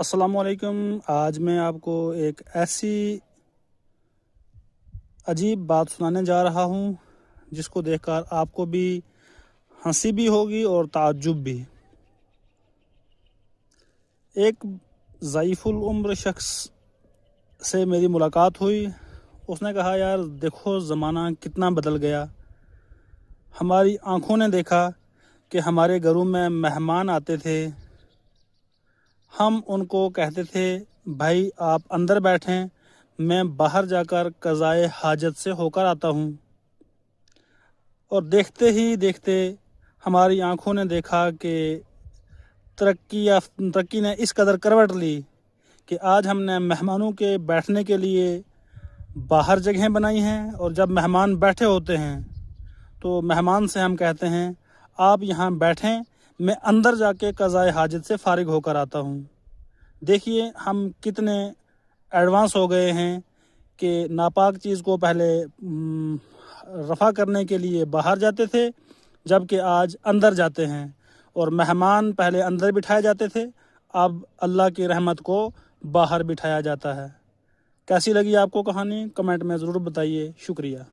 अस्सलाम वालेकुम। आज मैं आपको एक ऐसी अजीब बात सुनाने जा रहा हूँ जिसको देखकर आपको भी हंसी भी होगी और ताज्जुब भी। एक ज़ईफ़ुल उम्र शख्स से मेरी मुलाकात हुई। उसने कहा, यार देखो ज़माना कितना बदल गया। हमारी आंखों ने देखा कि हमारे घरों में मेहमान आते थे, हम उनको कहते थे भाई आप अंदर बैठें, मैं बाहर जाकर क़ज़ाए हाजत से होकर आता हूँ। और देखते ही देखते हमारी आंखों ने देखा कि तरक्की ने इस कदर करवट ली कि आज हमने मेहमानों के बैठने के लिए बाहर जगहें बनाई हैं, और जब मेहमान बैठे होते हैं तो मेहमान से हम कहते हैं आप यहाँ बैठें, मैं अंदर जाके क़ज़ाए हाजत से फ़ारिग होकर आता हूँ। देखिए हम कितने एडवांस हो गए हैं कि नापाक चीज़ को पहले रफ़ा करने के लिए बाहर जाते थे, जबकि आज अंदर जाते हैं। और मेहमान पहले अंदर बिठाए जाते थे, अब अल्लाह की रहमत को बाहर बिठाया जाता है। कैसी लगी आपको कहानी? कमेंट में ज़रूर बताइए। शुक्रिया।